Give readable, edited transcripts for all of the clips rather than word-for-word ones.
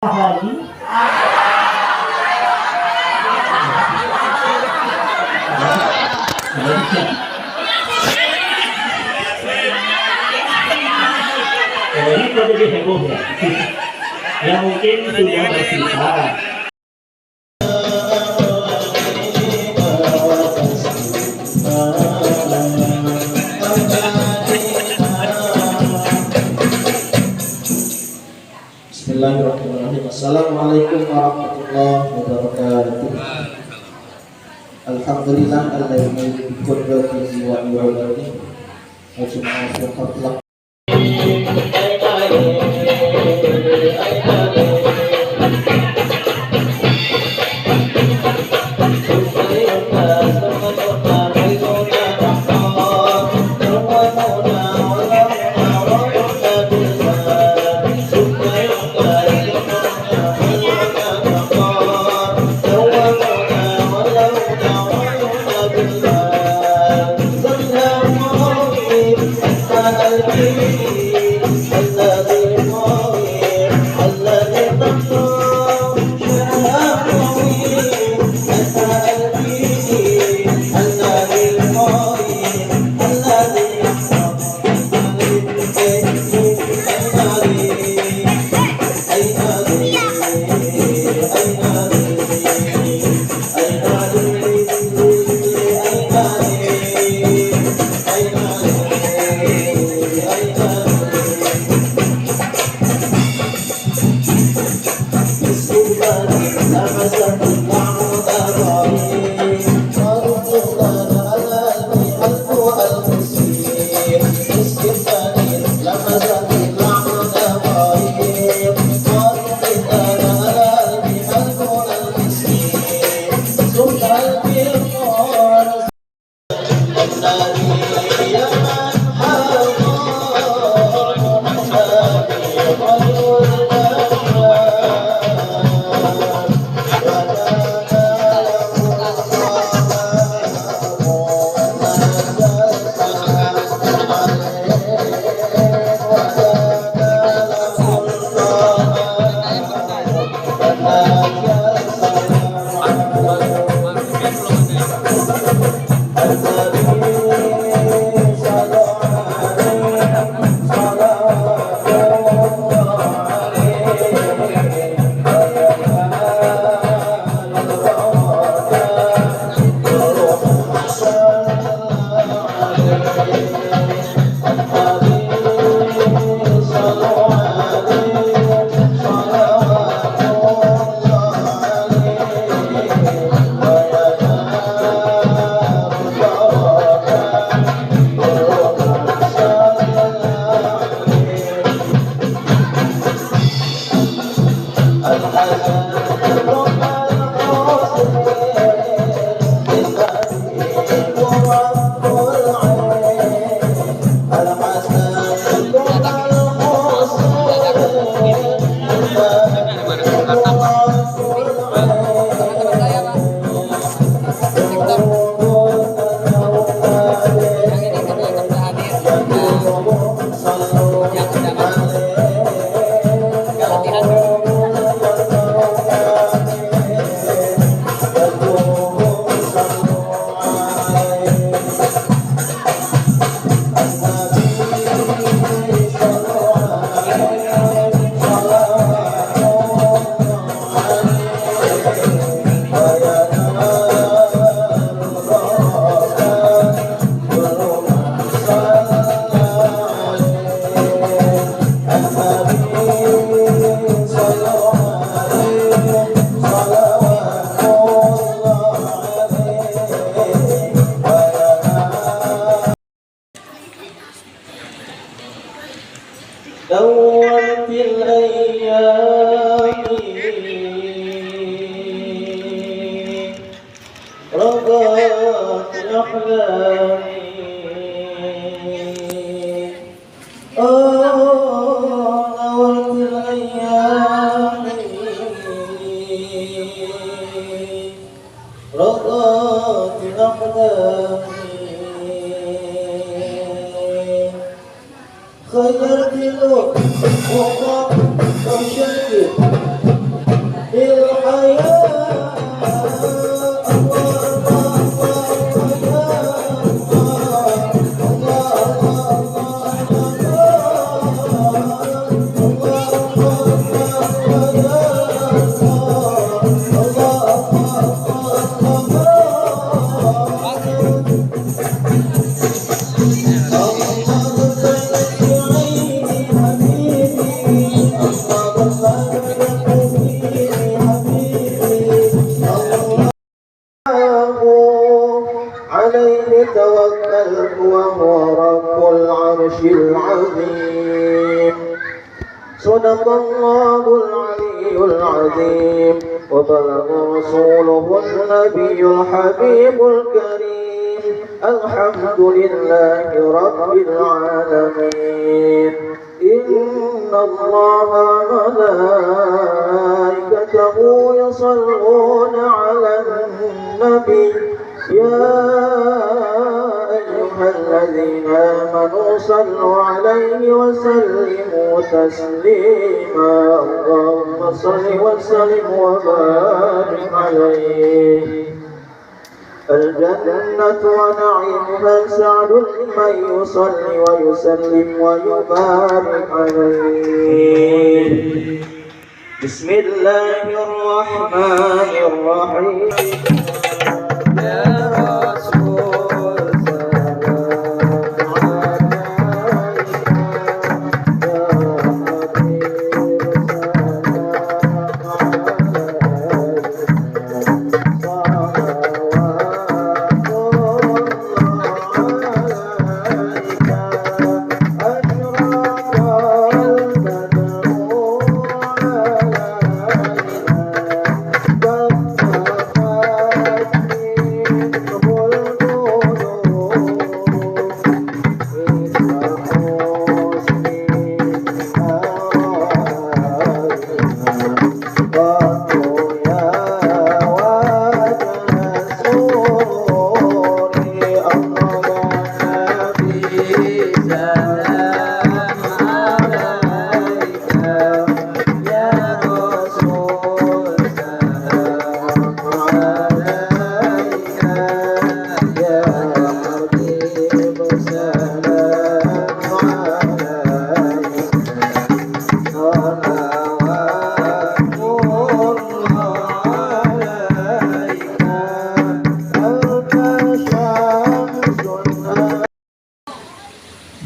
lagi. Ini kok jadi heboh ya? Ya mungkin sudah bersisa. Bismillahirrahmanirrahim. Assalamualaikum warahmatullahi wabarakatuh. Alhamdulillah alladzi bi qudratihi wa iradatihi ajma'a fi khalqihi. دورت الأيام رضات أحلامي دورت الأيام رضات أحلامي خيرت الوقت وقام وشكت العلي العظيم وبلغ رسوله النبي الحبيب الكريم الحمد لله رب العالمين إن الله وملائكته يصلون على النبي يا أيها الذين آمنوا صلوا عليه وسلموا تسليما اللهم صل وسلم وبارك عليه الجنة ونعيمها سعد لمن يصلي ويسلم ويبارك عليه بسم الله الرحمن الرحيم يا رسول سلام عليك يا حبيب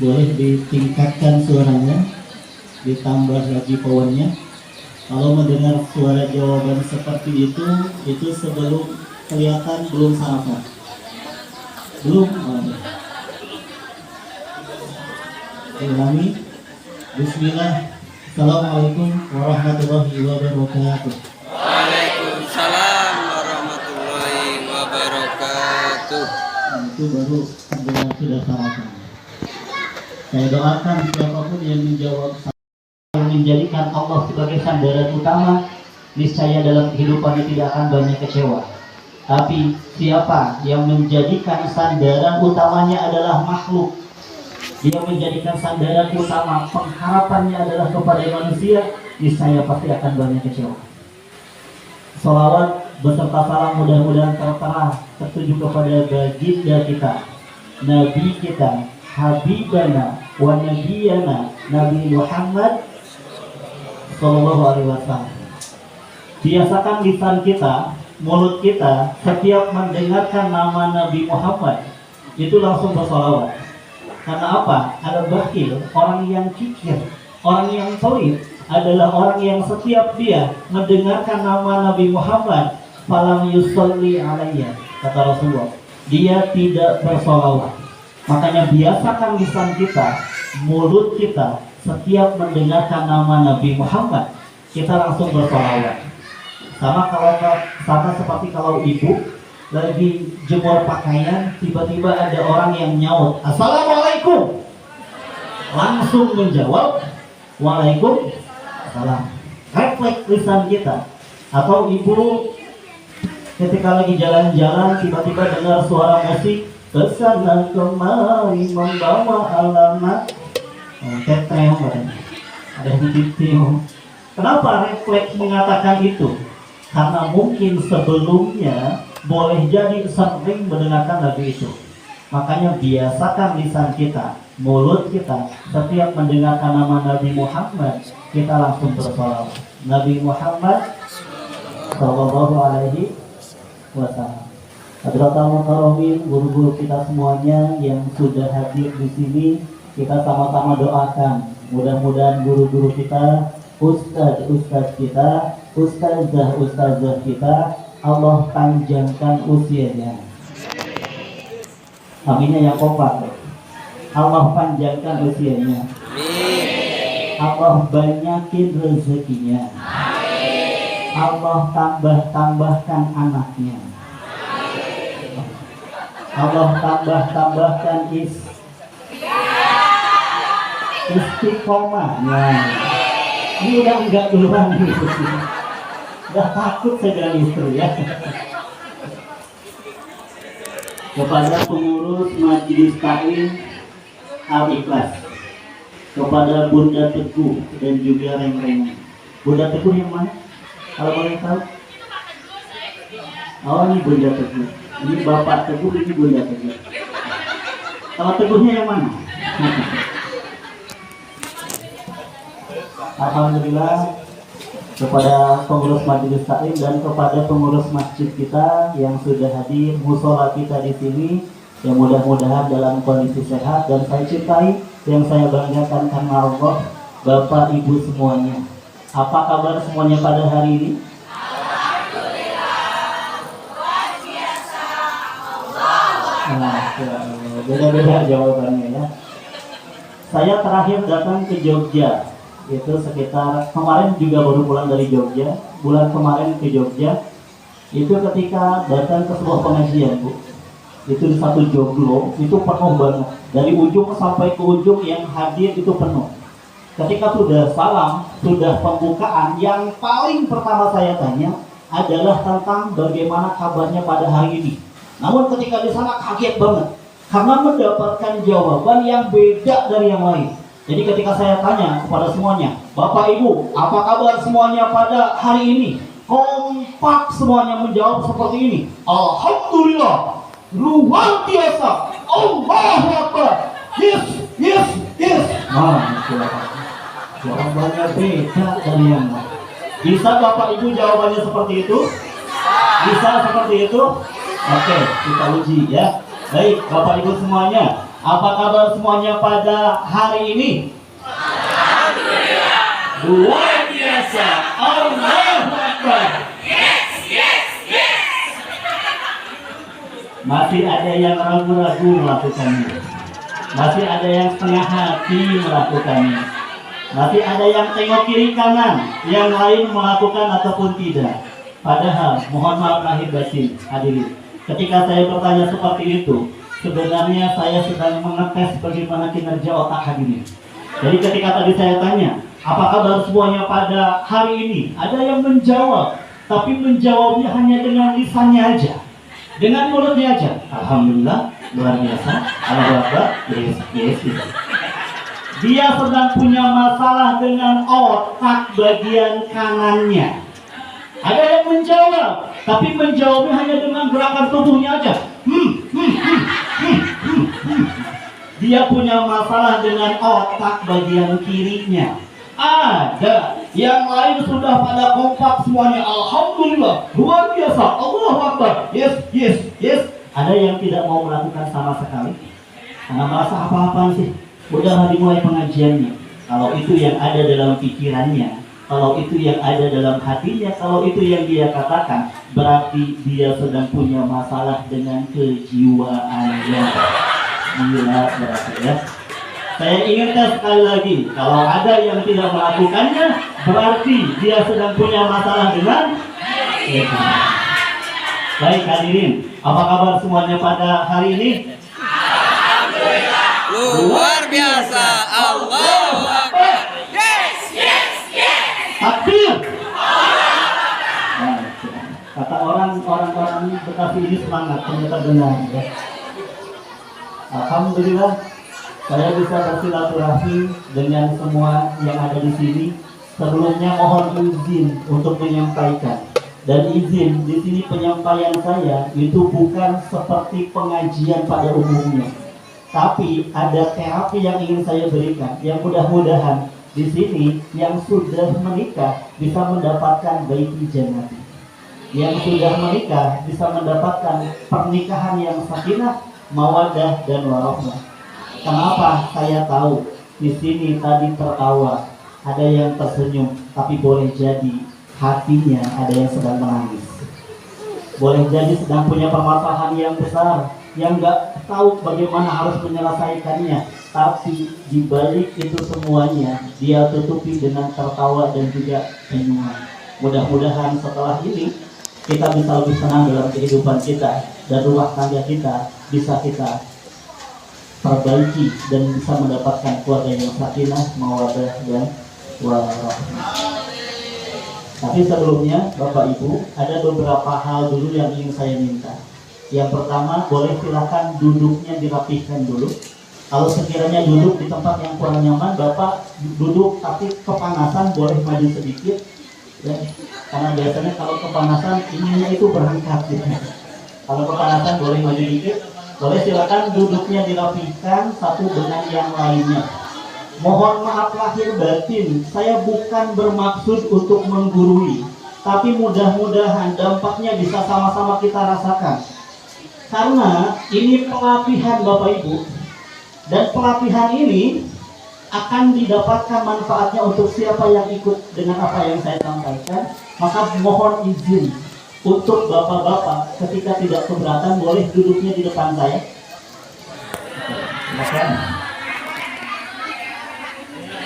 boleh ditingkatkan suaranya, ditambah lagi powernya. Kalau mendengar suara jawaban seperti itu sebelum kelihatan belum sarapan, belum. Ulangi. Bismillah. Assalamualaikum warahmatullahi wabarakatuh. Waalaikumsalam warahmatullahi wabarakatuh. Itu baru mendengar sudah sarapan. Saya doakan siapapun yang menjawab menjadikan Allah sebagai sandaran utama, niscaya dalam kehidupannya tidak akan banyak kecewa. Tapi siapa yang menjadikan sandaran utamanya adalah makhluk, dia menjadikan sandaran utama, pengharapannya adalah kepada manusia, niscaya pasti akan banyak kecewa. Salawat beserta salam mudah-mudahan tertera tertuju kepada baginda kita, Nabi kita, Habibana wa Nabiyana Nabi Muhammad Sallallahu Alaihi Wasallam. Biasakan lisan kita, mulut kita, setiap mendengarkan nama Nabi Muhammad itu langsung bersalawat. Karena apa? Ada bakhil, orang yang kikir, orang yang pelit adalah orang yang setiap dia mendengarkan nama Nabi Muhammad, falam yusalli alayya, kata Rasulullah, dia tidak bersalawat. Makanya biasakan lisan kita, mulut kita, setiap mendengarkan nama Nabi Muhammad, kita langsung bersalawat. Sama seperti kalau ibu lagi jemur pakaian, tiba-tiba ada orang yang nyaut, Assalamualaikum, langsung menjawab, Waalaikumsalam. Refleks lisan kita. Atau ibu ketika lagi jalan-jalan, tiba-tiba dengar suara musik, kesana kemari membawa alamat teteo, ada yang kenapa refleks mengatakan itu? Karena mungkin sebelumnya boleh jadi sering mendengarkan lagu itu. Makanya biasakan lisan kita, mulut kita, setiap mendengarkan nama Nabi Muhammad, kita langsung bersalawat. Nabi Muhammad Sallallahu Alaihi Wasallam. Hadratul Karomin, guru-guru kita semuanya yang sudah hadir di sini, kita sama-sama doakan. Mudah-mudahan guru-guru kita, ustaz-ustaz kita, ustazah-ustazah kita, Allah panjangkan usianya. Aminnya yang kompak. Allah panjangkan usianya. Allah banyakin rezekinya. Allah tambah-tambahkan anaknya. Allah tambah-tambahkan istiqomah. Nah, ini udah enggak duluan gitu. Udah takut saya dengan istri ya. Kepada pengurus Majelis Taklim Al-Ikhlas, kepada Bunda Teguh dan juga Reng-Reng. Bunda Teguh yang mana? Kalau boleh tahu? Oh, ini Bunda Teguh. Ini Bapak Teguh, ini Bunda Teguh. Kalau Teguhnya yang mana? Alhamdulillah, kepada pengurus Majelis Taklim dan kepada pengurus masjid kita yang sudah hadir, musola kita di sini, yang mudah-mudahan dalam kondisi sehat dan saya cintai, yang saya banggakan karena Allah, Bapak Ibu semuanya. Apa kabar semuanya pada hari ini? Nah, beda-beda jawabannya ya. Saya terakhir datang ke Jogja, itu sekitar kemarin juga baru pulang dari Jogja. Bulan kemarin ke Jogja, itu ketika datang ke sebuah pengajian, Bu. Itu di satu joglo, itu penuh banget. Dari ujung sampai ke ujung yang hadir itu penuh. Ketika sudah salam, sudah pembukaan, yang paling pertama saya tanya adalah tentang bagaimana kabarnya pada hari ini. Namun ketika di sana kaget banget, karena mendapatkan jawaban yang beda dari yang lain. Jadi ketika saya tanya kepada semuanya, Bapak Ibu, apa kabar semuanya pada hari ini? Kompak semuanya menjawab seperti ini. Alhamdulillah, luar biasa, Allahu Akbar, yes, yes, yes. Nah, jawabannya beda dari yang lain. Bisa Bapak Ibu jawabannya seperti itu? Bisa seperti itu? Oke, kita uji ya. Baik, Bapak Ibu semuanya, apa kabar semuanya pada hari ini? Alhamdulillah, luar biasa, Allahu Akbar. Yes, yes, yes. Masih ada yang ragu-ragu melakukannya. Masih ada yang setengah hati melakukannya. Masih ada yang tengok kiri kanan, yang lain melakukan ataupun tidak. Padahal, mohon maaf lahir batin, hadirin. Ketika saya bertanya seperti itu, sebenarnya saya sedang mengetes bagaimana kinerja otak hadirin. Jadi ketika tadi saya tanya, apa kabar semuanya pada hari ini? Ada yang menjawab, tapi menjawabnya hanya dengan lisannya aja, dengan mulutnya aja. Alhamdulillah, luar biasa, Allahu Akbar, yes, yes, yes. Dia sedang punya masalah dengan otak bagian kanannya. Ada yang menjawab, tapi menjawabnya hanya dengan gerakan tubuhnya aja. Dia punya masalah dengan otak bagian kirinya. Ada yang lain sudah pada kompak semuanya. Alhamdulillah, luar biasa, Allahu Akbar, yes, yes, yes. Ada yang tidak mau melakukan sama sekali, karena merasa apa-apaan sih. Udah dimulai pengajiannya. Kalau itu yang ada dalam pikirannya, kalau itu yang ada dalam hatinya, kalau itu yang dia katakan, berarti dia sedang punya masalah dengan kejiwaannya. Gila berarti ya. Saya ingatkan sekali lagi, kalau ada yang tidak melakukannya, berarti dia sedang punya masalah dengan kejiwaan. Baik hadirin, apa kabar semuanya pada hari ini? Luar biasa, Allahu Akbar. Yes, yes, yes. Takbir. Nah, kata orang Bekasi ini semangat, ternyata benar ya. Alhamdulillah, saya bisa bersilaturahmi dengan semua yang ada di sini. Sebelumnya mohon izin untuk menyampaikan. Dan izin di sini penyampaian saya itu bukan seperti pengajian pada umumnya. Tapi ada terapi yang ingin saya berikan, yang mudah-mudahan di sini yang sudah menikah bisa mendapatkan baiti jannati. Yang sudah menikah bisa mendapatkan pernikahan yang sakinah, mawaddah dan warahmah. Kenapa saya tahu? Di sini tadi tertawa, ada yang tersenyum, tapi boleh jadi hatinya ada yang sedang menangis. Boleh jadi sedang punya permasalahan yang besar, yang nggak tahu bagaimana harus menyelesaikannya, tapi dibalik itu semuanya dia tutupi dengan tertawa dan juga senyuman. Mudah-mudahan setelah ini kita bisa lebih senang dalam kehidupan kita dan rumah tangga kita bisa kita perbaiki dan bisa mendapatkan keluarga yang sakinah, mawaddah dan warahmah. Tapi sebelumnya Bapak Ibu, ada beberapa hal dulu yang ingin saya minta. Yang pertama, boleh silakan duduknya dirapihkan dulu. Kalau sekiranya duduk di tempat yang kurang nyaman, Bapak duduk tapi kepanasan boleh maju sedikit ya. Karena biasanya kalau kepanasan ininya itu berangkat ya. Kalau kepanasan boleh maju sedikit. Boleh silakan duduknya dirapihkan satu dengan yang lainnya. Mohon maaf lahir batin, saya bukan bermaksud untuk menggurui, tapi mudah-mudahan dampaknya bisa sama-sama kita rasakan. Karena ini pelatihan Bapak Ibu, dan pelatihan ini akan didapatkan manfaatnya untuk siapa yang ikut dengan apa yang saya sampaikan. Maka mohon izin untuk bapak-bapak ketika tidak keberatan boleh duduknya di depan saya. Silakan.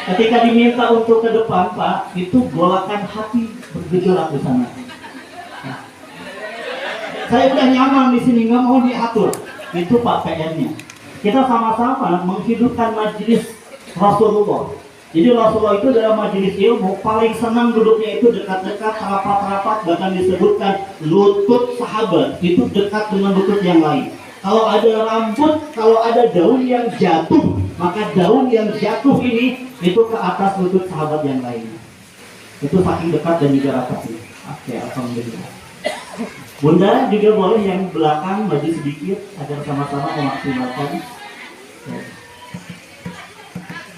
Ketika diminta untuk ke depan, Pak, itu golakan hati bergejolak di sana. Nah, saya udah nyaman di sini, nggak mau diatur. Itu Pak PR-nya. Kita sama-sama menghidupkan majelis Rasulullah. Jadi Rasulullah itu dalam majelis ilmu paling senang duduknya itu dekat-dekat, rapat-rapat, bahkan disebutkan lutut sahabat itu dekat dengan lutut yang lain. Kalau ada rambut, kalau ada daun yang jatuh, maka daun yang jatuh ini itu ke atas lutut sahabat yang lain. Itu saking dekat dan juga rapatnya. Oke, alhamdulillah. Bunda juga boleh yang belakang maju sedikit agar sama-sama memaksimalkan.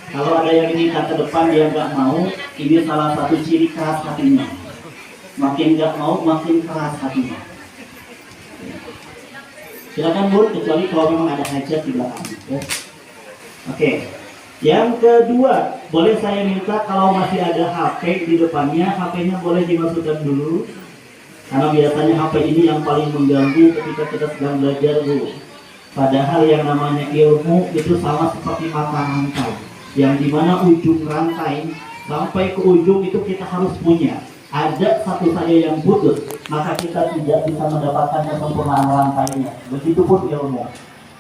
Kalau ada yang minta ke depan dia nggak mau, ini salah satu ciri keras hatinya. Makin nggak mau, makin keras hatinya. Silakan Bun, kecuali kalau memang ada hajat di belakang. Ya. Oke. Yang kedua, boleh saya minta kalau masih ada HP di depannya, HP-nya boleh dimasukkan dulu. Karena biasanya HP ini yang paling mengganggu ketika kita sedang belajar, Bu. Padahal yang namanya ilmu itu sama seperti mata rantai, yang dimana ujung rantai sampai ke ujung itu kita harus punya. Ada satu saja yang putus, maka kita tidak bisa mendapatkan kesempurnaan rantainya. Begitupun ilmu.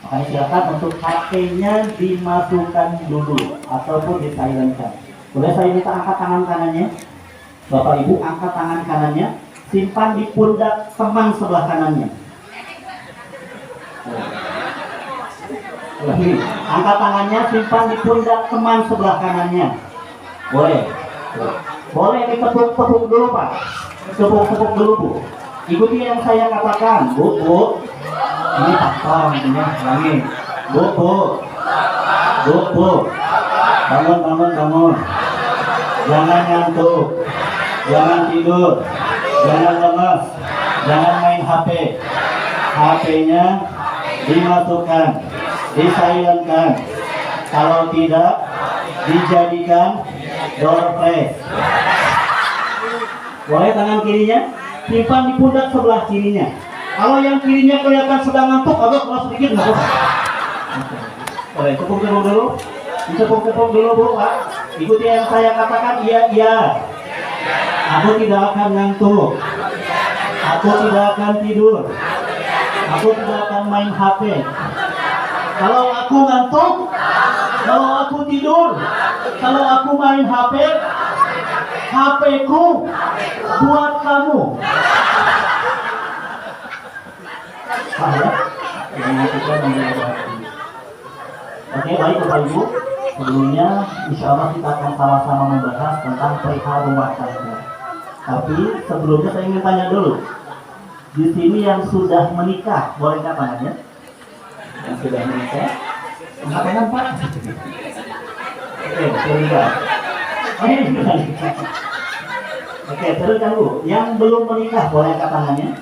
Makanya silakan untuk HP-nya dimasukkan dulu ataupun disilentkan. Boleh saya minta angkat tangan kanannya? Bapak Ibu angkat tangan kanannya, simpan di pundak teman sebelah kanannya. Angkat tangannya, simpan di pundak teman sebelah kanannya. Boleh. Boleh ditepuk-tepuk dulu Pak. Tepuk-tepuk dulu Bu. Ikuti yang saya katakan, Bu. Ini takwa, ini lagi. Bu. Bangun. Jangan ngantuk. Jangan tidur. Jangan lemas. Jangan main HP. HP-nya dimasukkan, disilentkan. Kalau tidak, dijadikan door prize. Boleh tangan kirinya simpan di pundak sebelah kirinya. Kalau yang kirinya kelihatan sedang ngantuk, agak keras sedikit nggak apa-apa. Boleh tepuk-tepuk dulu. Tepuk-tepuk dulu Bu Pak. Ikuti yang saya katakan, iya. Aku tidak akan ngantuk. Aku tidak akan tidur. Aku tidak akan main HP. Kalau aku ngantuk, kalau aku tidur, kalau aku main HP, HP-ku buat kamu. Oke, baik Bapak Ibu. Sebelumnya, insya Allah kita akan sama-sama membahas tentang perihal rumah tangga. Tapi sebelumnya saya ingin tanya dulu. Di sini yang sudah menikah, bolehkah tangannya? Yang sudah menikah? Angkat tangan Pak. Oke, turunkan. Oke, turunkan Bu. Yang belum menikah, boleh angkat tangannya?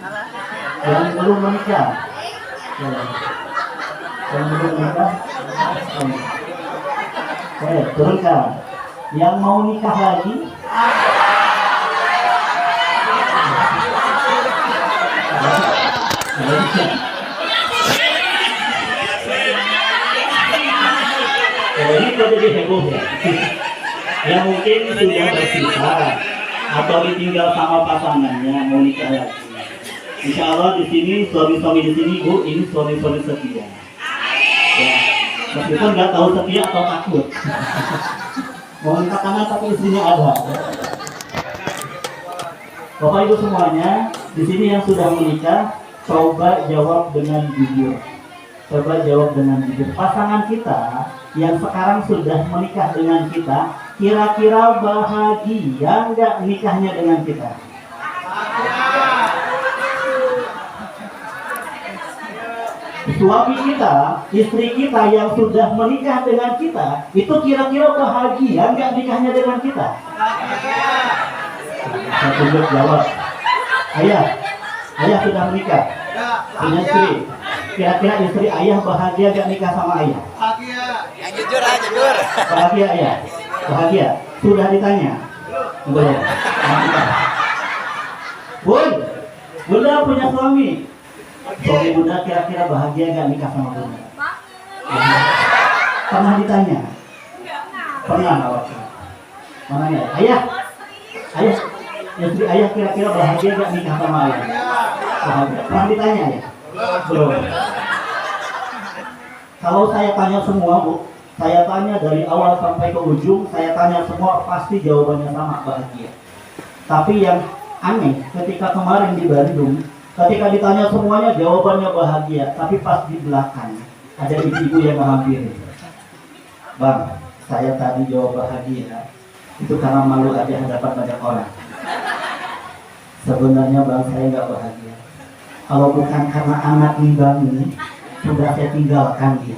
Yang belum menikah. Yang belum menikah. Oke, turunkan. Yang mau nikah lagi? Ini kok jadi heboh ya? Yang mungkin sudah bersifat, atau ditinggal sama pasangannya mau nikah lagi. Insya Allah di sini suami-suami di sini Bu, ini suami-suami setia. Ya, meskipun nggak tahu setia atau takut. Mau angkat tangan tapi istrinya ada. Bapak Ibu semuanya, di sini yang sudah menikah, coba jawab dengan jujur. Coba jawab dengan jujur. Pasangan kita yang sekarang sudah menikah dengan kita, kira-kira bahagia nggak nikahnya dengan kita? Suami kita, istri kita yang sudah menikah dengan kita, itu kira-kira bahagia nggak nikahnya dengan kita? Saya tunjuk jawab. Ayah sudah menikah punya istri. Kira-kira istri ayah bahagia nggak nikah sama ayah? Bahagia. Yang jujur aja, jujur. Bahagia ayah? Bahagia. Sudah ditanya? Belum. Bunda punya suami. Suami Bunda kira-kira bahagia nggak nikah sama Bunda? Pernah ditanya? Pernah nggak waktu? Mana ya? Ayah, istri ayah kira-kira bahagia nggak nikah sama ayah? Bahagia. Pernah ditanya ya? Belum. Kalau saya tanya semua Bu, saya tanya dari awal sampai ke ujung, saya tanya semua pasti jawabannya sama, bahagia. Tapi yang aneh, ketika kemarin di Bandung, ketika ditanya semuanya jawabannya bahagia, tapi pas di belakang ada ibu-ibu yang menghampiri. Bang, saya tadi jawab bahagia, itu karena malu aja hadapan banyak orang. Sebenarnya bang, saya nggak bahagia. Kalau bukan karena anak limbang ini, sudah saya tinggalkan dia.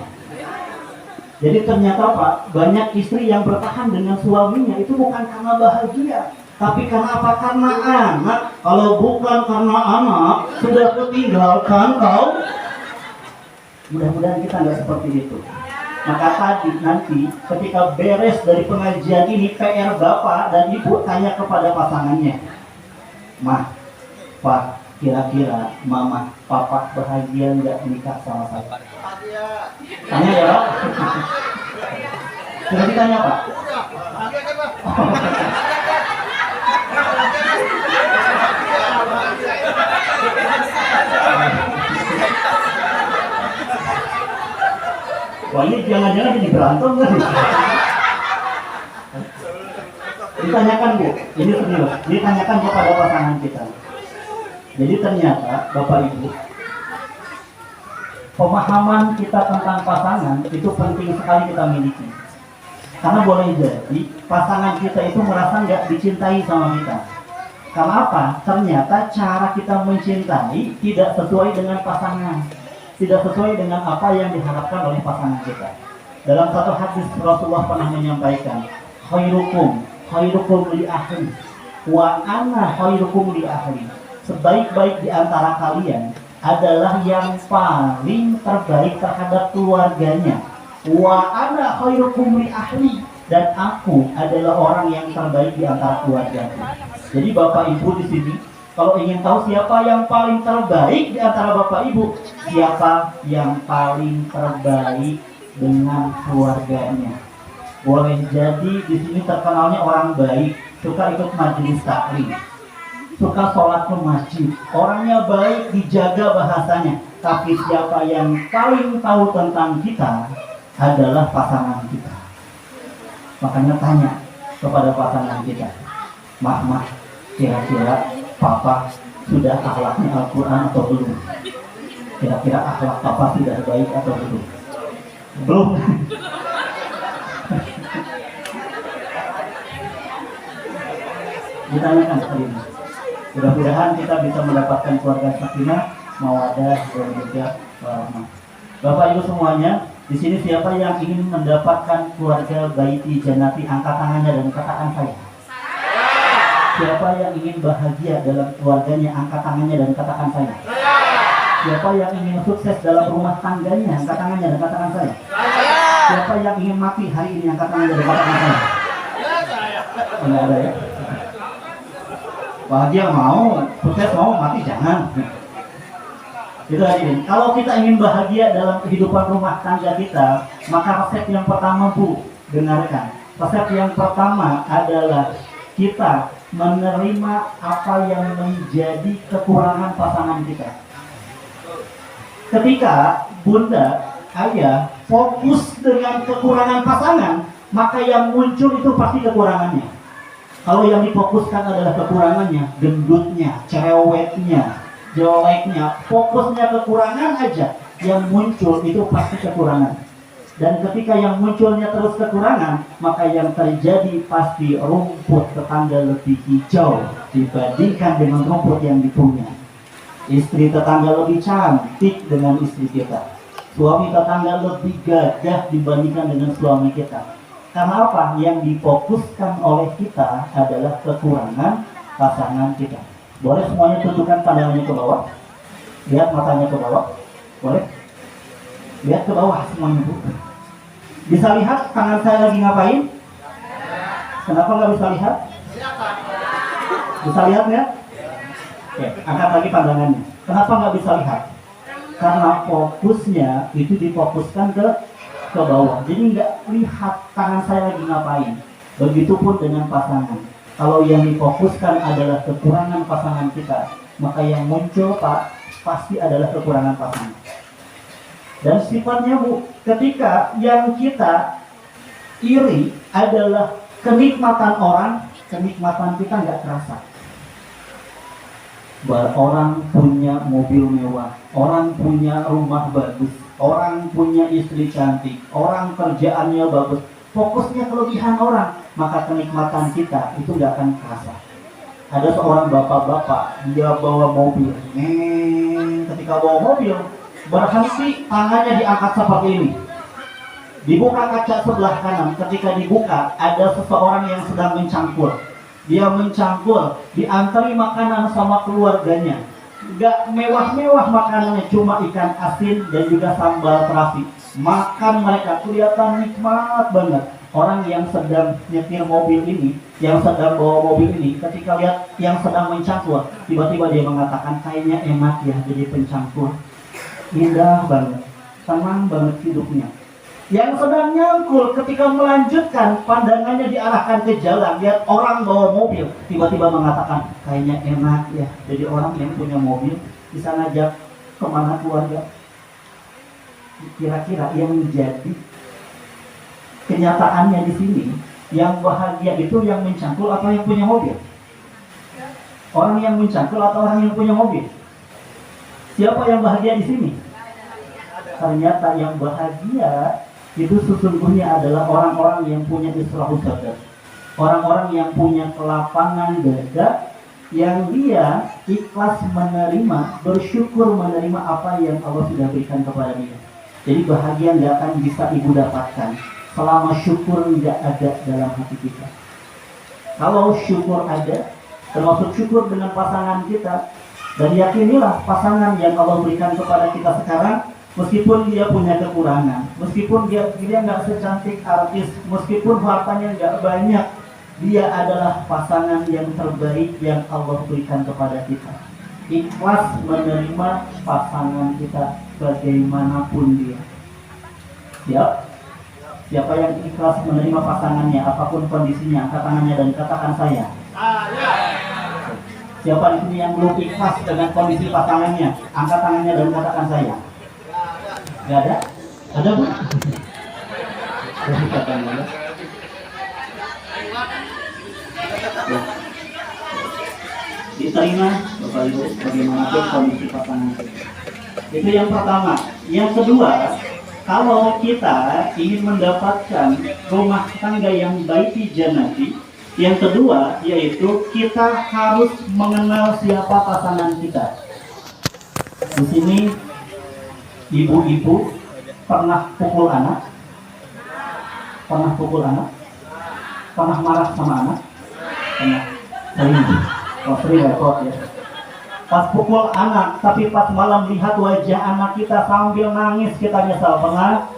Jadi ternyata Pak, banyak istri yang bertahan dengan suaminya itu bukan karena bahagia, tapi karena apa? Karena anak. Kalau bukan karena anak, sudah ketinggalkan kau. Mudah-mudahan kita nggak seperti itu. Maka tadi nanti ketika beres dari pengajian ini, PR Bapak dan Ibu tanya kepada pasangannya, Mah, Pak, kira-kira Mama, Papa bahagia nggak nikah sama saya? Tanya ya Pak. Sudah ditanya Pak? Wah ini jangan-jangan jadi berantem kan? Ditanyakan Bu, ini serius, ditanyakan kepada pasangan kita. Jadi ternyata Bapak Ibu, pemahaman kita tentang pasangan itu penting sekali kita miliki. Karena boleh jadi pasangan kita itu merasa nggak dicintai sama kita. Karena apa? Ternyata cara kita mencintai tidak sesuai dengan pasangan, tidak sesuai dengan apa yang diharapkan oleh pasangan kita. Dalam satu hadis Rasulullah pernah menyampaikan, khairukum li ahli wa ana khairukum li ahli. Sebaik-baik di antara kalian adalah yang paling terbaik terhadap keluarganya. Wa ana khairukum li ahli, dan aku adalah orang yang terbaik di antara keluargaku. Jadi Bapak Ibu di sini, kalau ingin tahu siapa yang paling terbaik di antara Bapak Ibu, siapa yang paling terbaik dengan keluarganya. Boleh jadi di sini terkenalnya orang baik, suka ikut majelis taklim, suka sholat ke masjid, orangnya baik, dijaga bahasanya. Tapi siapa yang paling tahu tentang kita adalah pasangan kita. Makanya tanya kepada pasangan kita, Mah, kira-kira Papa sudah akhlaknya Al-Quran atau belum? Kira-kira akhlak Papa sudah baik atau belum? Belum. Ditanyakan sekali ini. Mudah-mudahan kita bisa mendapatkan keluarga sakinah, mawaddah, dan juga warahmah. Bapak Ibu semuanya, di sini siapa yang ingin mendapatkan keluarga baiti jannati, angkat tangannya dan katakan saya. Siapa yang ingin bahagia dalam keluarganya, angkat tangannya dan katakan saya. Siapa yang ingin sukses dalam rumah tangganya, angkat tangannya dan katakan saya. Siapa yang ingin mati hari ini, angkat tangannya dan katakan saya. Enggak ada ya? Bahagia mau, sukses mau, mati jangan. Itu hadirin. Kalau kita ingin bahagia dalam kehidupan rumah tangga kita, maka resep yang pertama Bu, dengarkan. Resep yang pertama adalah kita menerima apa yang menjadi kekurangan pasangan kita. Ketika bunda, ayah fokus dengan kekurangan pasangan, maka yang muncul itu pasti kekurangannya. Kalau yang difokuskan adalah kekurangannya, gendutnya, cerewetnya, jeleknya, fokusnya kekurangan aja, yang muncul itu pasti kekurangan. Dan ketika yang munculnya terus kekurangan, maka yang terjadi pasti rumput tetangga lebih hijau dibandingkan dengan rumput yang dipunya. Istri tetangga lebih cantik dengan istri kita. Suami tetangga lebih gagah dibandingkan dengan suami kita. Karena apa? Yang difokuskan oleh kita adalah kekurangan pasangan kita. Boleh semuanya tundukkan pandangannya ke bawah. Lihat matanya ke bawah. Boleh? Lihat ke bawah semuanya, Bu. Bisa lihat tangan saya lagi ngapain? Kenapa nggak bisa lihat? Bisa lihat ya? Oke, angkat lagi pandangannya. Kenapa nggak bisa lihat? Karena fokusnya itu difokuskan ke bawah. Jadi nggak lihat tangan saya lagi ngapain. Begitupun dengan pasangan. Kalau yang difokuskan adalah kekurangan pasangan kita, maka yang muncul pasti adalah kekurangan pasangan. Dan sifatnya, Bu, ketika yang kita iri adalah kenikmatan orang, kenikmatan kita nggak terasa. Orang punya mobil mewah, orang punya rumah bagus, orang punya istri cantik, orang kerjaannya bagus, fokusnya kelebihan orang, maka kenikmatan kita itu nggak akan terasa. Ada seorang bapak-bapak, dia bawa mobil, ketika bawa mobil, berhenti, tangannya diangkat seperti ini. Dibuka kaca sebelah kanan, ketika dibuka, ada seseorang yang sedang mencangkul. Dia mencangkul, diantari makanan sama keluarganya. Gak mewah-mewah makanannya, cuma ikan asin dan juga sambal terasi. Makan mereka kelihatan nikmat banget. Orang yang sedang nyetir mobil ini, yang sedang bawa mobil ini, ketika lihat yang sedang mencangkul, tiba-tiba dia mengatakan, kayaknya enak ya jadi pencangkul. Indah banget, senang banget hidupnya. Yang sedang nyangkul ketika melanjutkan, pandangannya diarahkan ke jalan, lihat orang bawa mobil, tiba-tiba mengatakan, kayaknya enak ya jadi orang yang punya mobil, bisa ngajak kemana keluarga. Kira-kira yang menjadi kenyataannya di sini, yang bahagia itu yang mencangkul atau yang punya mobil? Orang yang mencangkul atau orang yang punya mobil? Siapa yang bahagia di sini? Ternyata yang bahagia itu sesungguhnya adalah orang-orang yang punya israhus sadar, orang-orang yang punya kelapangan dada, yang dia ikhlas menerima, bersyukur menerima apa yang Allah sudah berikan kepada dia. Jadi bahagia nggak akan bisa ibu dapatkan selama syukur nggak ada dalam hati kita. Kalau syukur ada, termasuk syukur dengan pasangan kita, dan yakinilah pasangan yang Allah berikan kepada kita sekarang, meskipun dia punya kekurangan, meskipun dia nggak secantik artis, meskipun hartanya nggak banyak, dia adalah pasangan yang terbaik yang Allah berikan kepada kita. Ikhlas menerima pasangan kita bagaimanapun dia. Siap? Siapa yang ikhlas menerima pasangannya, apapun kondisinya, angkat tangannya dan katakan saya. Siapa di sini yang belum ikhlas dengan kondisi pasangannya, angkat tangannya dan katakan saya. Gak ada? Ada, Bu? Diterima, Bapak Ibu, bagaimanapun kondisi pasangan. Itu yang pertama. Yang kedua, kalau kita ingin mendapatkan rumah tangga yang baiti jannati, yang kedua yaitu kita harus mengenal siapa pasangan kita. Di sini ibu-ibu pernah pukul anak? Pernah pukul anak? Pernah marah sama anak? Pernah. Sering. Oh, sering repot ya. Pas pukul anak, tapi pas malam lihat wajah anak kita sambil nangis, kita nyesal. Pernah?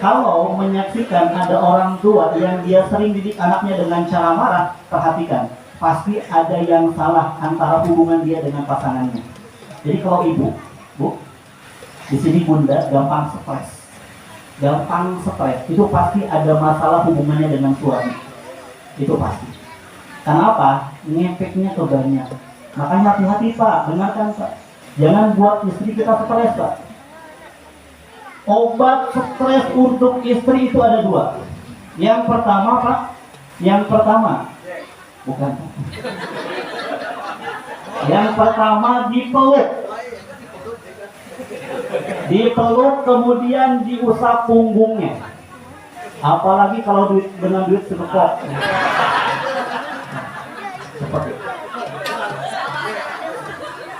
Kalau menyaksikan ada orang tua yang dia sering didik anaknya dengan cara marah, perhatikan, pasti ada yang salah antara hubungan dia dengan pasangannya. Jadi kalau ibu, Bu, di sini bunda gampang stres, itu pasti ada masalah hubungannya dengan suami. Itu pasti. Karena apa? Ngefeknya ke banyak. Makanya hati-hati Pak, dengarkan Pak. Jangan buat istri kita stres Pak. Obat stres untuk istri itu ada 2. Yang pertama Pak, bukan Pak. Yang pertama dipeluk. Dipeluk kemudian diusap punggungnya. Apalagi kalau dengan duit sedekah. Seperti itu.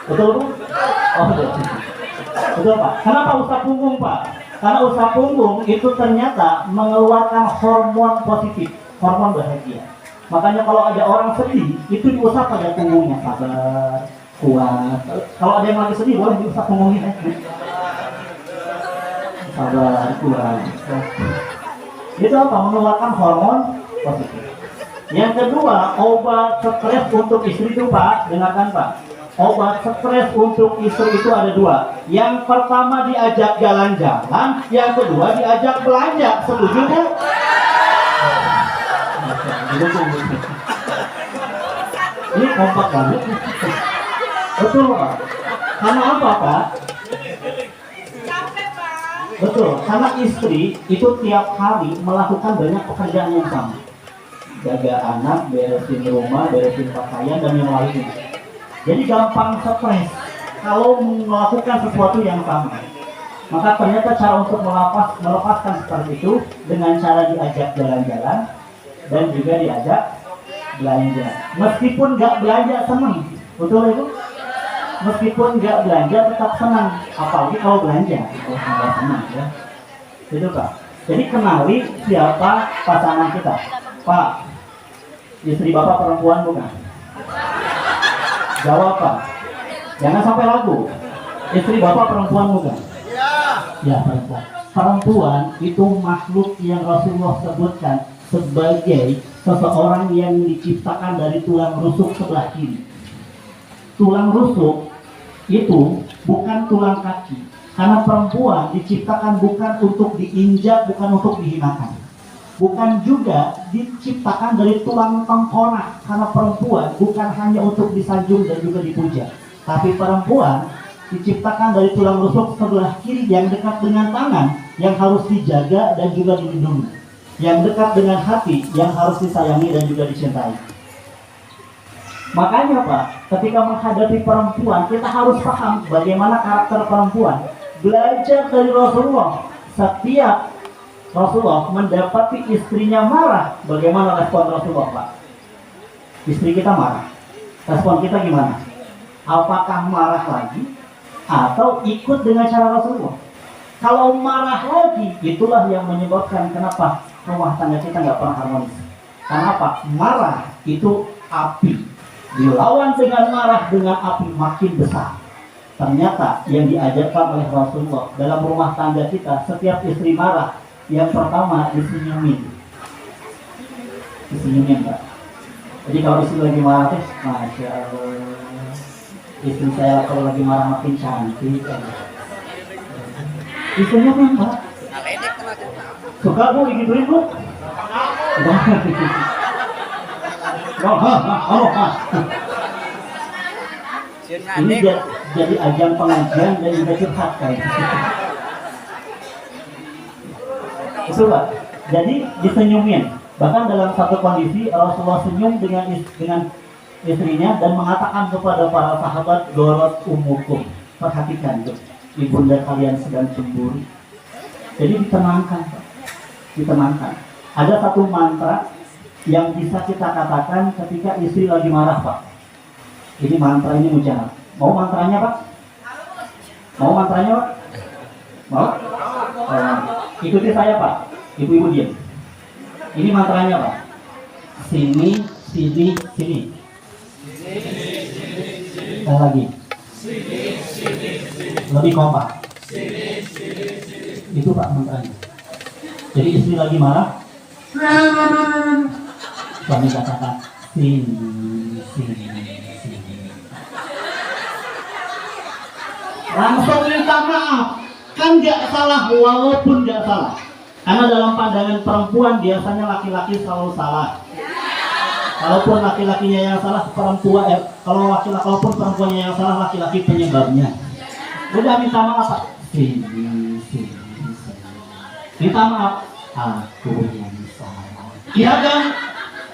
Betul Bu? Oh betul. Betul Pak. Kenapa usap punggung Pak? Karena usap punggung itu ternyata mengeluarkan hormon positif, hormon bahagia. Makanya kalau ada orang sedih, itu diusap pada punggungnya. Sabar, kuat. Kalau ada yang lagi sedih, boleh diusap punggungnya. Sabar, kuat. Itu apa? Mengeluarkan hormon positif. Yang kedua, obat stres untuk istri itu Pak, dengarkan Pak. Obat stres untuk istri itu ada 2. Yang pertama diajak jalan-jalan, yang kedua diajak belanja. Setuju Bu? Ini kompak banget. Betul Pak. Karena apa Pak? Betul, karena istri itu tiap hari melakukan banyak pekerjaan yang sama. Jaga anak, beresin rumah, beresin pakaian, dan yang lainnya. Jadi gampang stres kalau melakukan sesuatu yang sama. Maka ternyata cara untuk melepaskan seperti itu dengan cara diajak jalan-jalan dan juga diajak belanja. Meskipun nggak belanja senang, betul itu? Meskipun nggak belanja tetap senang, apalagi kalau belanja, nggak senang ya. Itu Pak. Jadi kenali siapa pasangan kita. Pak, istri Bapak perempuan bukan? Jawab Pak. Jangan sampai ragu. Istri Bapak perempuan bukan? Ya perempuan. Perempuan itu makhluk yang Rasulullah sebutkan sebagai seseorang yang diciptakan dari tulang rusuk sebelah kiri. Tulang rusuk itu bukan tulang kaki. Karena perempuan diciptakan bukan untuk diinjak, bukan untuk dihinakan. Bukan juga diciptakan dari tulang tengkorak, karena perempuan bukan hanya untuk disanjung dan juga dipuja, tapi perempuan diciptakan dari tulang rusuk sebelah kiri yang dekat dengan tangan, yang harus dijaga dan juga dilindungi, yang dekat dengan hati, yang harus disayangi dan juga dicintai. Makanya Pak, ketika menghadapi perempuan, kita harus paham bagaimana karakter perempuan. Belajar dari Rasulullah. Setiap Rasulullah mendapati istrinya marah, bagaimana respon Rasulullah Pak? Istri kita marah, respon kita gimana? Apakah marah lagi atau ikut dengan cara Rasulullah? Kalau marah lagi, itulah yang menyebabkan kenapa rumah tangga kita nggak pernah harmonis. Karena apa? Marah itu api, dilawan dengan marah dengan api makin besar. Ternyata yang diajarkan oleh Rasulullah dalam rumah tangga kita, setiap istri marah, yang pertama disenyumin Pak. Jadi kalau istri lagi marah, Masya Allah, istri saya kalau lagi marah makin cantik. Disenyumin Pak. Suka Bu digituin Bu? Ini jadi ajang pengajian dan juga curhat kayak itu Pak. Jadi disenyumin. Bahkan dalam satu kondisi Rasulullah senyum dengan istrinya dan mengatakan kepada para sahabat, Dorot umukum, perhatikan tuh, ibunda kalian sedang cemburu. Jadi ditenangkan Pak. Ditenangkan. Ada satu mantra yang bisa kita katakan ketika istri lagi marah Pak. Ini mantra ini mujarab. Mau mantranya Pak? Mau mantranya Pak? Mau? Ikuti saya Pak. Ibu-ibu diam. Ini mantranya Pak. Sini, sini, sini. Dan lagi. Lebih kompak. Itu Pak mantranya. Jadi istri lagi marah, suami katakan sini, sini, sini. Langsung minta maaf. Kan nggak salah, walaupun nggak salah. Karena dalam pandangan perempuan biasanya laki-laki selalu salah. Kalaupun laki-lakinya yang salah, kalaupun perempuannya yang salah, laki-laki penyebabnya. Udah minta maaf Pak. Sini. Minta maaf. Aku yang salah. Iya kan?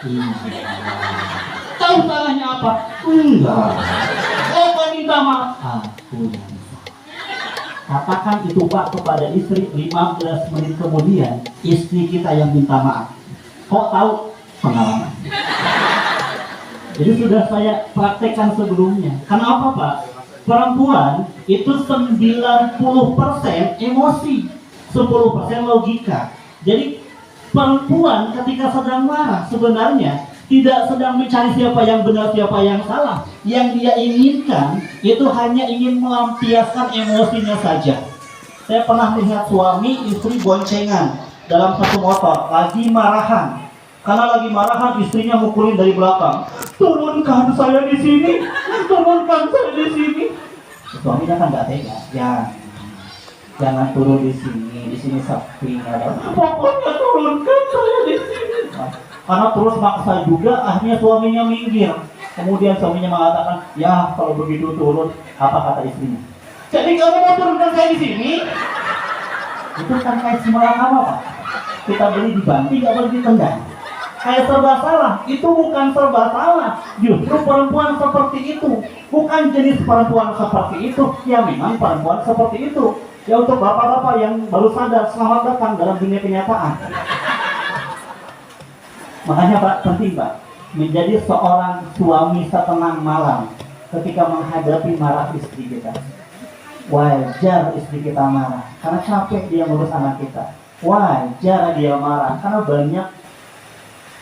Iya. Tahu salahnya apa? Enggak. Kok minta maaf? Aku yang salah. Katakan itu Pak kepada istri, 15 menit kemudian istri kita yang minta maaf. Kok tahu? Pengalaman. Jadi sudah saya praktekkan sebelumnya. Kenapa Pak? Perempuan itu 90% emosi, 10% logika. Jadi perempuan ketika sedang marah sebenarnya tidak sedang mencari siapa yang benar, siapa yang salah. Yang dia inginkan itu hanya ingin melampiaskan emosinya saja. Saya pernah melihat suami istri boncengan dalam satu motor, lagi marahan. Karena lagi marahan, istrinya mukulin dari belakang. Turunkan saya di sini, turunkan saya di sini. Suaminya kan nggak tega. Jangan turun di sini sepi. Pokoknya turunkan saya di sini. Karena terus maksa juga, akhirnya suaminya minggir. Kemudian suaminya mengatakan, ya kalau begitu turun, apa kata istrinya? Jadi kamu mau turunkan saya di sini? Itu kan kayak semalam apa Pak? Kita beli di banting, nggak boleh ditendang. Kayak serba salah, itu bukan serba salah. Justru perempuan seperti itu, bukan jenis perempuan seperti itu. Ya memang perempuan seperti itu. Ya untuk bapak-bapak yang baru sadar, selamat datang dalam dunia kenyataan. Makanya Pak, penting Pak, menjadi seorang suami setenang malam ketika menghadapi marah istri kita. Wajar istri kita marah, karena capek dia ngurus anak kita. Wajar dia marah, karena banyak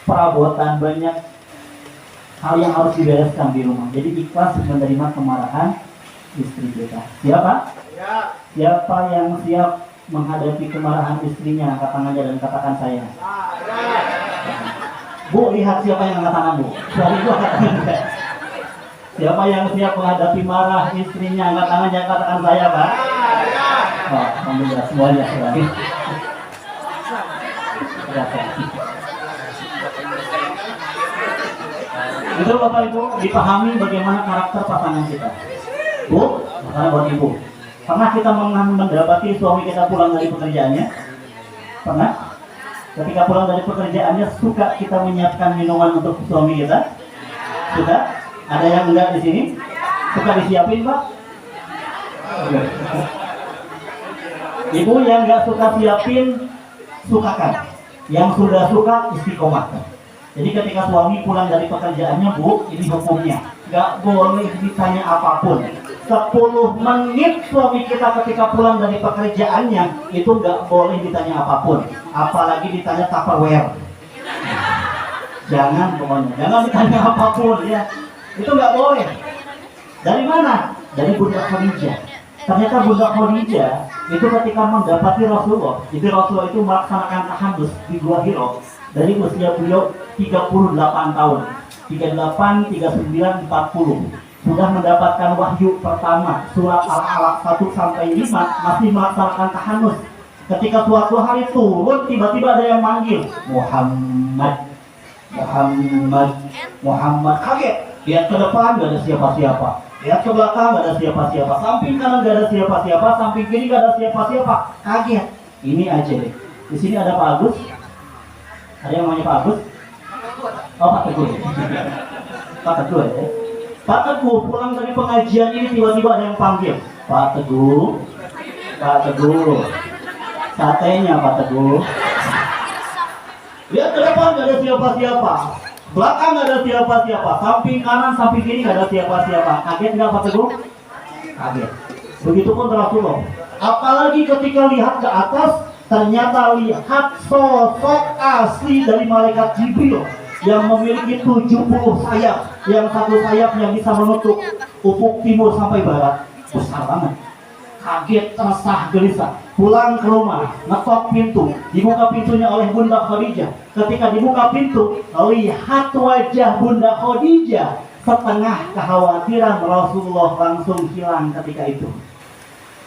perabotan, banyak hal yang harus dibereskan di rumah. Jadi ikhlas menerima kemarahan istri kita. Siapa? Ya. Siapa yang siap menghadapi kemarahan istrinya? Angkat tangannya dan katakan saya. Bu, lihat siapa yang angkat tangan Bu. Suami Bu angkat tangan. Siapa yang siap menghadapi marah istrinya? Angkat tangannya, katakan saya Pak. Oh, alhamdulillah semuanya suami. Itu Bapak Ibu dipahami bagaimana karakter pasangan kita. Bu, makanya buat Ibu, pernah kita mendapati suami kita pulang dari pekerjaannya? Pernah? Ketika pulang dari pekerjaannya, suka kita menyiapkan minuman untuk suami kita? Suka? Ada yang enggak di sini? Suka disiapin Pak? Ibu yang enggak suka siapin, sukakan. Yang sudah suka, istiqomah. Jadi ketika suami pulang dari pekerjaannya, Bu, ini hukumnya. Gak boleh ditanya apapun. 10 menit suami kita ketika pulang dari pekerjaannya, itu gak boleh ditanya apapun. Apalagi ditanya Tupperware. Jangan pokoknya, jangan ditanya apapun ya. Itu gak boleh. Dari mana? Dari Bunda Khadijah. Ternyata Bunda Khadijah itu ketika mendapati Rasulullah, jadi Rasulullah itu melaksanakan tahannus di Gua Hiro dari usia beliau 38 tahun, 38, 39, 40. Sudah mendapatkan wahyu pertama surat Al-Alaq 1 sampai 5, masih melaksanakan tahannus. Ketika suatu hari turun, tiba-tiba ada yang manggil, Muhammad. Kaget. Lihat ke depan gak ada siapa-siapa, lihat ke belakang gak ada siapa-siapa, samping kanan gak ada siapa-siapa, samping kiri gak ada siapa-siapa. Kaget. Ini aja deh. Di sini ada Pak Agus. Ada yang namanya Pak Agus? Oh, Pak Teguh. Pak Teguh ya. Pak Teguh pulang dari pengajian ini, tiba-tiba ada yang panggil, Pak Teguh, Pak Teguh, satenya Pak Teguh. Lihat ke depan gak ada siapa-siapa, belakang gak ada siapa-siapa, samping kanan, samping kiri gak ada siapa-siapa. Kaget nggak Pak Teguh? Kaget. Begitupun Rasulullah. Apalagi ketika lihat ke atas, ternyata lihat sosok asli dari malaikat Jibril yang memiliki 70 sayap, yang satu sayapnya bisa menutup ufuk timur sampai barat. Besar banget. Kaget, resah, gelisah. Pulang ke rumah, ngetok pintu, dibuka pintunya oleh Bunda Khadijah. Ketika dibuka pintu, lihat wajah Bunda Khadijah, setengah kekhawatiran Rasulullah langsung hilang ketika itu.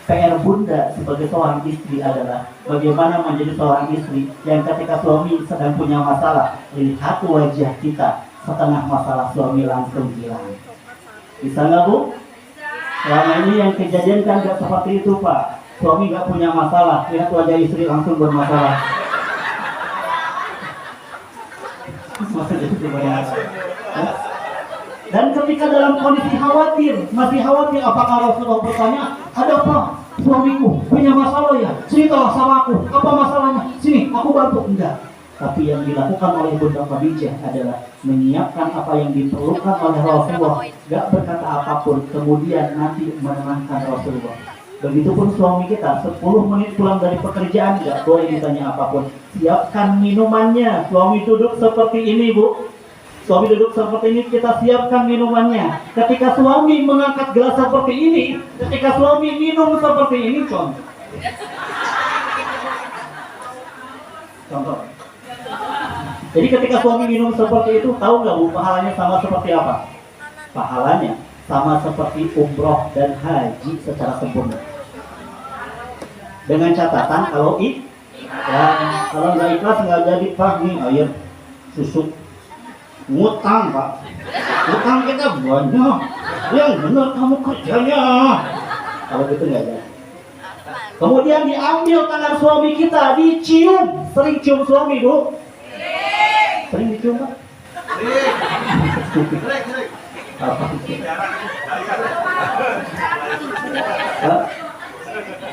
PR Bunda sebagai seorang istri adalah bagaimana menjadi seorang istri yang ketika suami sedang punya masalah, lihat wajah kita setengah masalah suami langsung hilang. Bisa nggak Bu? Selama ini yang kejadian kan nggak seperti itu Pak. Suami nggak punya masalah, lihat wajah istri langsung bermasalah. Dan ketika dalam kondisi khawatir, masih khawatir, apakah Rasulullah bertanya, ada apa? Suamiku punya masalah ya? Ceritalah sama aku, apa masalahnya? Sini, aku bantu. Enggak. Tapi yang dilakukan oleh Bunda Khadijah adalah menyiapkan apa yang diperlukan oleh Rasulullah, gak berkata apapun, kemudian nanti menenangkan Rasulullah. Begitupun suami kita, 10 menit pulang dari pekerjaan, gak boleh ditanya apapun. Siapkan minumannya. Suami duduk seperti ini Bu, suami duduk seperti ini, kita siapkan minumannya. Ketika suami mengangkat gelas seperti ini, ketika suami minum seperti ini, contoh. Jadi ketika suami minum seperti itu, tahu nggak Bu, pahalanya sama seperti apa? Pahalanya sama seperti umroh dan haji secara sempurna. Dengan catatan kalau kalau nggak ikhlas nggak jadi Pak, nih air susu ngutang Pak, ngutang kita banyak, yang benar kamu kerjanya. Kalau gitu nggak jadi. Kemudian diambil tangan suami kita, dicium. Sering cium suami Bu? Sering dicium Pak?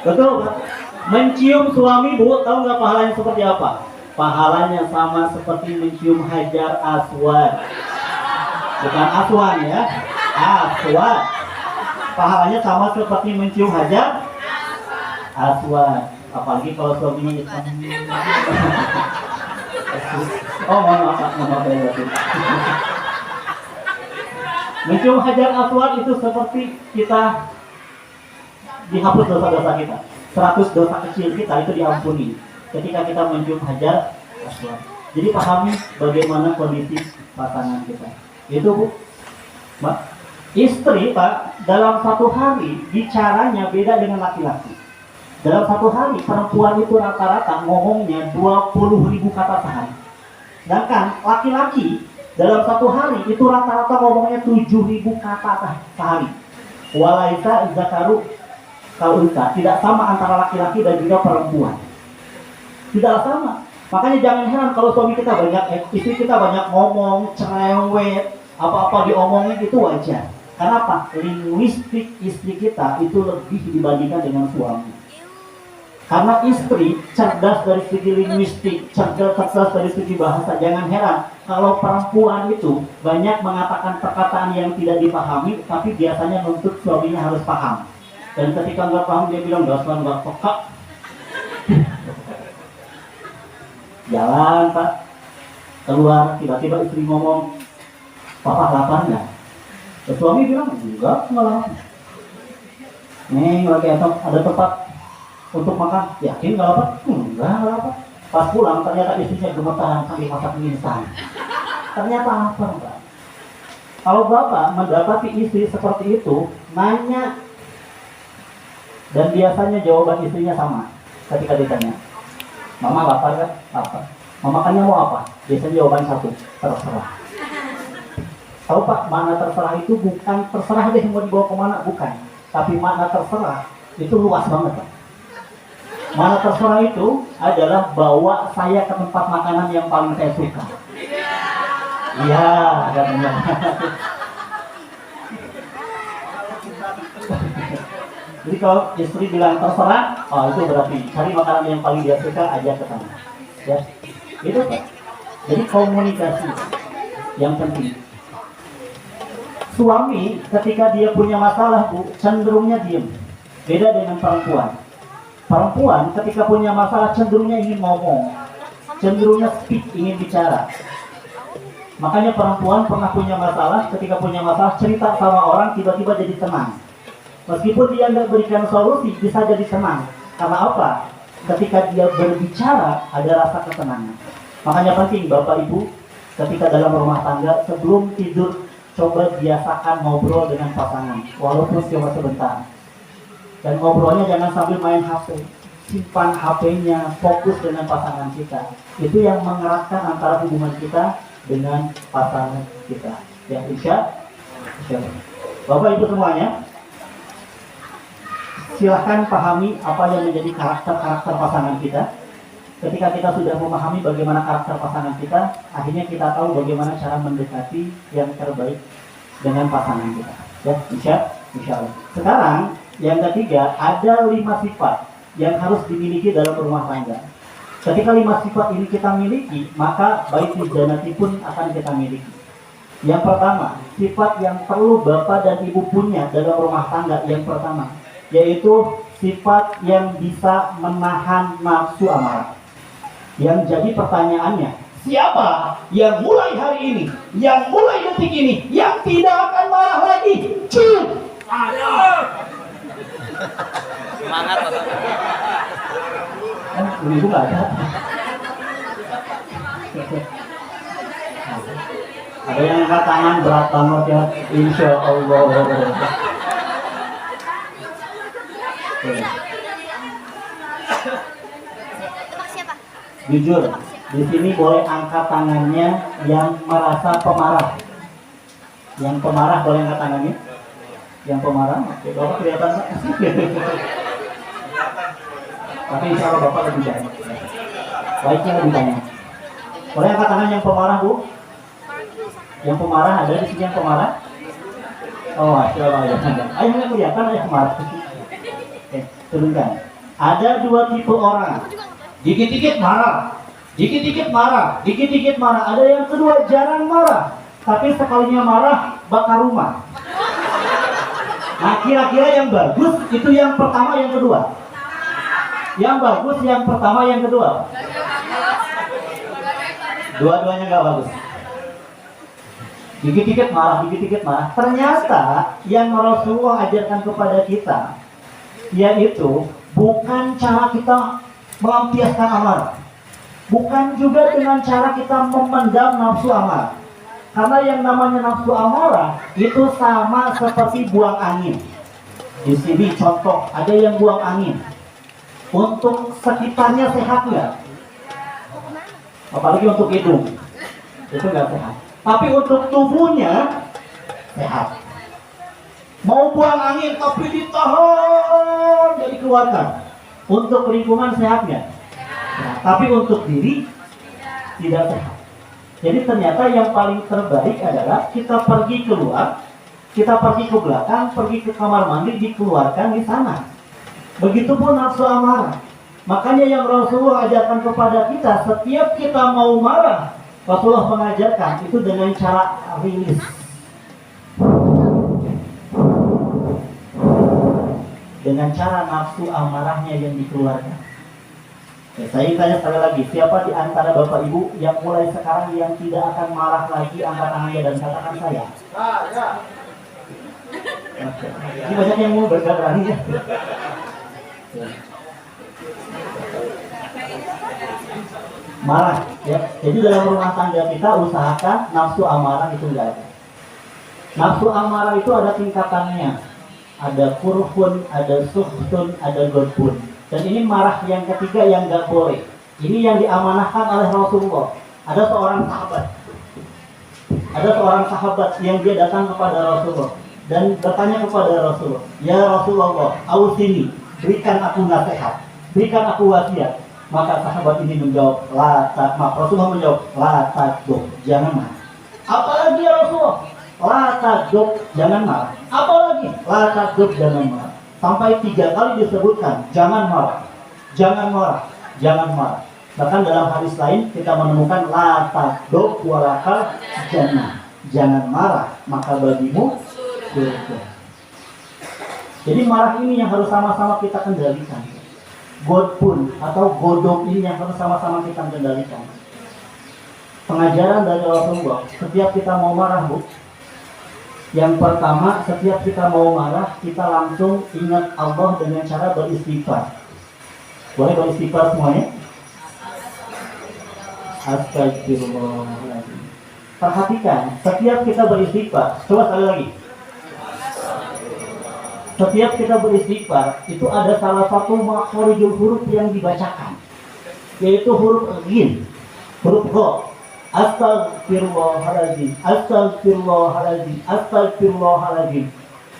Betul Pak? Mencium suami Bu, tahu nggak pahalanya seperti apa? Pahalanya sama seperti mencium Hajar Aswad. Bukan Aswan ya, Aswad. Pahalanya sama seperti mencium Hajar Aswad. Apalagi kalau suaminya hitam. Oh mohon maaf ya. Mencium Hajar Aswad itu seperti kita dihapus dosa-dosa kita. 100 dosa kecil kita itu diampuni ketika kita mencium Hajar Aswad. Jadi pahami bagaimana kondisi pasangan kita. Itu Bu, Mbak. Istri Pak, dalam satu hari bicaranya beda dengan laki-laki. Dalam satu hari perempuan itu rata-rata ngomongnya 20.000 kata sehari. Sedangkan laki-laki dalam satu hari itu rata-rata ngomongnya 7.000 kata sehari. Walaisa zakaru kaunsa, tidak sama antara laki-laki dan juga perempuan. Tidak sama. Makanya jangan heran kalau suami kita banyak, istri kita banyak ngomong, cerewet, apa-apa diomongin, itu wajar. Karena apa? Linguistik istri kita itu lebih dibandingkan dengan suami. Karena istri cerdas dari segi linguistik, cerdas dari segi bahasa. Jangan heran kalau perempuan itu banyak mengatakan perkataan yang tidak dipahami, tapi biasanya nuntut suaminya harus paham. Dan ketika nggak paham dia bilang dasar nggak peka. Jalan Pak, keluar tiba-tiba istri ngomong, papa lapar nggak? Suami bilang enggak lapar. Neng lagi ada tempat untuk makan, yakin nggak lapar? Enggak lapar. Pas pulang ternyata istrinya gemetar sambil masak mie instan. Ternyata lapar Pak. Kalau Bapak mendapati istri seperti itu, nanya, dan biasanya jawaban istrinya sama ketika ditanya, Mama lapar kan? Lapar. Mama makannya mau apa? Biasanya jawaban satu, terserah. Tahu Pak, mana terserah itu bukan terserah deh mau dibawa kemana, bukan. Tapi mana terserah itu luas banget Pak. Mana terserah itu adalah bawa saya ke tempat makanan yang paling saya suka. Iya, katanya. Jadi kalau istri bilang terserah, oh itu berarti cari makanan yang paling dia suka, ajak ke sana. Ya, itu Pak. Jadi komunikasi yang penting. Suami ketika dia punya masalah Bu, cenderungnya diam. Beda dengan perempuan. Perempuan ketika punya masalah cenderungnya ingin ngomong, cenderungnya speak, ingin bicara. Makanya perempuan pernah punya masalah, ketika punya masalah cerita sama orang tiba-tiba jadi tenang. Meskipun dia nggak berikan solusi, bisa jadi tenang. Karena apa? Ketika dia berbicara, ada rasa ketenangan. Makanya penting Bapak Ibu, ketika dalam rumah tangga, sebelum tidur, coba biasakan ngobrol dengan pasangan. Walaupun cuma sebentar. Dan ngobrolnya jangan sambil main HP. Simpan HP-nya, fokus dengan pasangan kita. Itu yang mengeratkan antara hubungan kita dengan pasangan kita. Ya, insya Allah. Bapak Ibu semuanya, silahkan pahami apa yang menjadi karakter pasangan kita. Ketika kita sudah memahami bagaimana karakter pasangan kita, akhirnya kita tahu bagaimana cara mendekati yang terbaik dengan pasangan kita. Ya, insya Allah. Sekarang yang ketiga, ada 5 sifat yang harus dimiliki dalam rumah tangga. Ketika 5 sifat ini kita miliki, maka baik janati pun akan kita miliki. Yang pertama, sifat yang perlu bapak dan ibu punya dalam rumah tangga yang pertama, yaitu sifat yang bisa menahan nafsu amarah. Yang jadi pertanyaannya, siapa yang mulai hari ini, yang mulai detik ini, yang tidak akan marah lagi? Semangat loh. Ibu nggak ada. Ada yang angkat tangan berat banget ya, insya Allah. Jujur, di sini boleh angkat tangannya yang merasa pemarah. Yang pemarah boleh angkat tangannya. Yang pemarah, oke, Bapak kelihatan nggak? Tapi insya Allah Bapak lebih banyak. Baiknya lebih banyak. Boleh angkat tangan yang pemarah, Bu? Yang pemarah ada di sini yang pemarah? Oh, masya Allah ya. Ayo yang kelihatan ada pemarah. Oke, turunkan. Ada 2 tipe orang. Dikit-dikit marah, dikit-dikit marah, dikit-dikit marah. Ada yang kedua jarang marah, tapi sekalinya marah bakar rumah. Nah, kira-kira yang bagus itu yang pertama, yang kedua. Yang bagus yang pertama, yang kedua. Dua-duanya nggak bagus. Dikit-dikit marah, dikit-dikit marah. Ternyata yang Rasulullah ajarkan kepada kita, yaitu bukan cara kita melampiaskan amarah, bukan juga dengan cara kita memendam nafsu amarah. Karena yang namanya nafsu amarah itu sama seperti buang angin. Di sini contoh, ada yang buang angin. Untuk sekitarnya sehat nggak? Apalagi untuk hidung, itu nggak sehat. Tapi untuk tubuhnya sehat. Mau buang angin tapi ditahan, jadi keluarkan. Untuk lingkungan sehat nggak? Nah, tapi untuk diri tidak sehat. Jadi ternyata yang paling terbaik adalah kita pergi keluar, kita pergi ke belakang, pergi ke kamar mandi, dikeluarkan di sana. Begitupun nafsu amarah. Makanya yang Rasulullah ajarkan kepada kita, setiap kita mau marah, Rasulullah mengajarkan itu dengan cara rilis. Dengan cara nafsu amarahnya yang dikeluarkan. Ya, saya tanya sekali lagi, siapa di antara Bapak Ibu yang mulai sekarang yang tidak akan marah lagi, angkat tangannya dan katakan saya? Ini banyak yang mau berani ya. Marah ya. Jadi dalam rumah tangga kita usahakan nafsu amarah itu enggak ada. Nafsu amarah itu ada tingkatannya. Ada kurhun, ada suhtun, ada godbun. Dan ini marah yang ketiga yang nggak boleh. Ini yang diamanahkan oleh Rasulullah. Ada seorang sahabat yang dia datang kepada Rasulullah dan bertanya kepada Rasulullah, ya Rasulullah, ausini, berikan aku nasihat, berikan aku wasiat. Maka sahabat ini menjawab, Rasulullah menjawab, la takduk, jangan marah. Apalagi ya Rasulullah? La takduk, jangan marah. Apalagi? La takduk, jangan marah. Sampai 3 kali disebutkan, jangan marah, jangan marah, jangan marah. Bahkan dalam hadis lain kita menemukan la takduk walakal jannah, jangan marah, maka bagimu surga. Jadi marah ini yang harus sama-sama kita kendalikan. Godpun atau godok ini yang harus sama-sama kita kendalikan. Pengajaran dari Rasulullah, setiap kita mau marah, Bu, yang pertama, setiap kita mau marah, kita langsung ingat Allah dengan cara beristighfar. Boleh beristighfar semuanya? Astagfirullahaladzim. Perhatikan, setiap kita beristighfar, coba sekali lagi. Setiap kita beristighfar, itu ada salah satu makhorijul huruf yang dibacakan, yaitu huruf ghin, huruf go. Astagfirullahaladzim, astagfirullahaladzim, astagfirullahaladzim.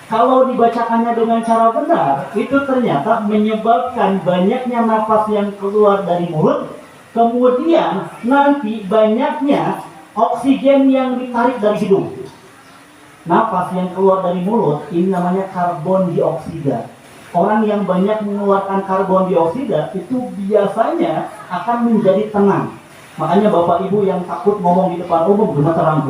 Kalau dibacakannya dengan cara benar, itu ternyata menyebabkan banyaknya nafas yang keluar dari mulut, kemudian nanti banyaknya oksigen yang ditarik dari hidung. Nafas yang keluar dari mulut, ini namanya karbon dioksida. Orang yang banyak mengeluarkan karbon dioksida itu biasanya akan menjadi tenang. Makanya bapak ibu yang takut ngomong di depan umum gemeteran,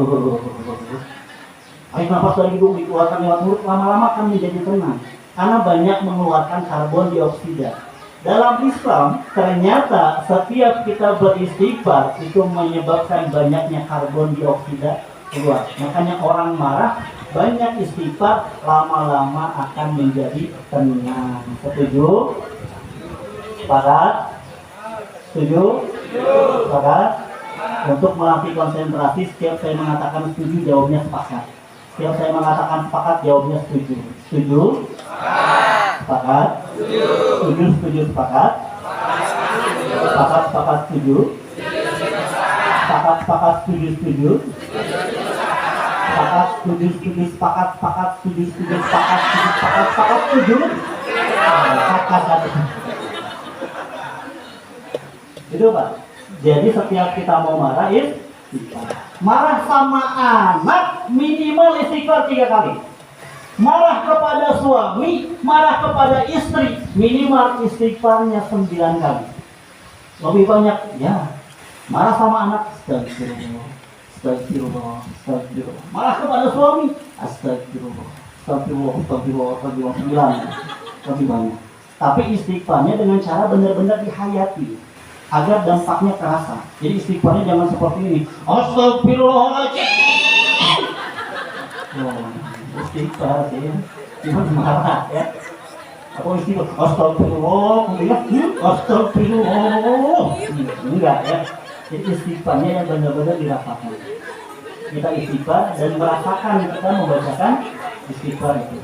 air nafas dari hidung dikeluarkan lewat mulut, lama-lama akan menjadi tenang karena banyak mengeluarkan karbon dioksida. Dalam Islam ternyata setiap kita beristighfar itu menyebabkan banyaknya karbon dioksida keluar. Makanya orang marah banyak istighfar, lama-lama akan menjadi tenang. Setuju? Sepakat? Setuju? Sepakat? Untuk melatih konsentrasi, setiap saya mengatakan setuju, jawabnya sepakat. Setiap saya mengatakan sepakat, jawabnya setuju. Setuju? Sepakat? Setuju, setuju, sepakat? Sepakat, sepakat, setuju? Sepakat, sepakat, setuju, setuju? Sepakat, setuju, setuju, sepakat, sepakat, setuju, setuju, sepakat, setuju, sepakat, sepakat, setuju? Sepakat. Itu Pak. Jadi setiap kita mau marah, marah sama anak minimal istighfar 3 kali. Marah kepada suami, marah kepada istri, minimal istighfarnya 9 kali. Lebih banyak, ya. Marah sama anak, astagfirullah, astagfirullah, astagfirullah. Marah kepada suami, astagfirullah, astagfirullah, astagfirullah, astagfirullah, 9. Lebih banyak. Tapi istighfarnya dengan cara benar-benar dihayati agar dampaknya terasa. Jadi istighfarnya jangan seperti ini. Astagfirullahaladzim. Istighfar ya. Cuma marah ya. Apa istighfar? Astagfirullah, kemudian astagfirullah. Enggak ya. Jadi istighfarnya yang benar-benar dirasakan. Kita istighfar dan merasakan kita membacakan istighfar itu.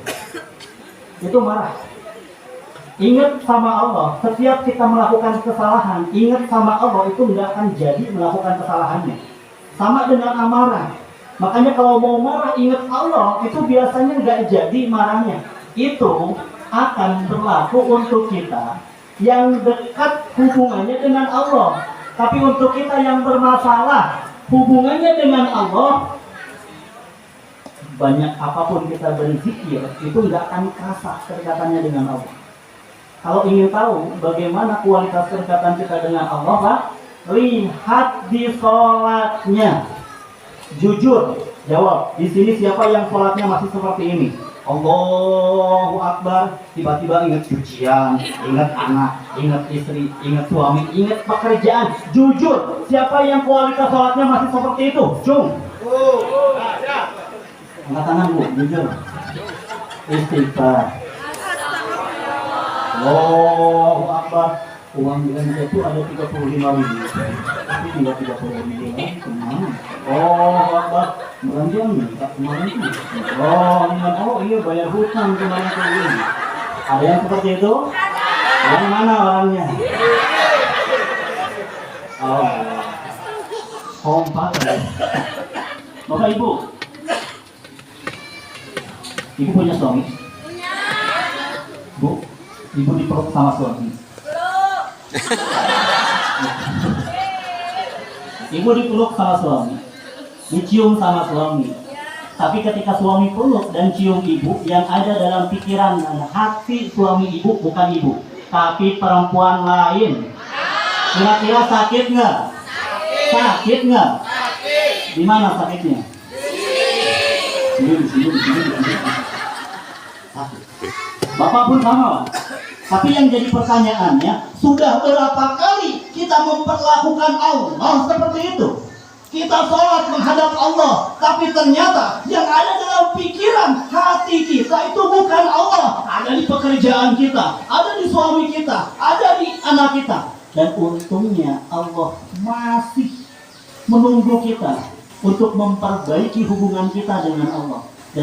Itu marah. Ingat sama Allah, setiap kita melakukan kesalahan, ingat sama Allah itu nggak akan jadi melakukan kesalahannya. Sama dengan amarah. Makanya kalau mau marah, ingat Allah, itu biasanya nggak jadi marahnya. Itu akan berlaku untuk kita yang dekat hubungannya dengan Allah. Tapi untuk kita yang bermasalah hubungannya dengan Allah, banyak apapun kita berzikir, itu nggak akan kerasa kedekatannya dengan Allah. Kalau ingin tahu bagaimana kualitas kedekatan kita dengan Allah, Pak, lihat di sholatnya. Jujur, jawab. Di sini siapa yang sholatnya masih seperti ini? Allahu Akbar, tiba-tiba ingat cucian, ingat anak, ingat istri, ingat suami, ingat pekerjaan. Jujur, siapa yang kualitas sholatnya masih seperti itu? Cung. Angkat tangan Bu, jujur. Istighfar. Allahu Akbar. Uang belanja itu ada 35.000, tapi tinggal 30.000 kan? Kemana? Allahu Akbar. Belanja minta kemarin itu. Oh iya bayar hutang kemarin ini. Ada yang seperti itu? Yang mana orangnya? Oh, kompak. Bapak Ibu, Ibu punya suami? Punya. Bu, Ibu dipeluk sama suami? Ibu dipeluk sama suami, dicium sama suami. Tapi ketika suami peluk dan cium ibu, yang ada dalam pikiran dan hati suami ibu bukan ibu, tapi perempuan lain. Kira-kira sakit nggak? Sakit nggak? Di mana sakitnya? Di sini. Sakit. Bapak pun sama. Tapi yang jadi pertanyaannya, sudah berapa kali kita memperlakukan Allah seperti itu? Kita sholat menghadap Allah, tapi ternyata yang ada dalam pikiran hati kita itu bukan Allah. Ada di pekerjaan kita, ada di suami kita, ada di anak kita. Dan untungnya Allah masih menunggu kita untuk memperbaiki hubungan kita dengan Allah.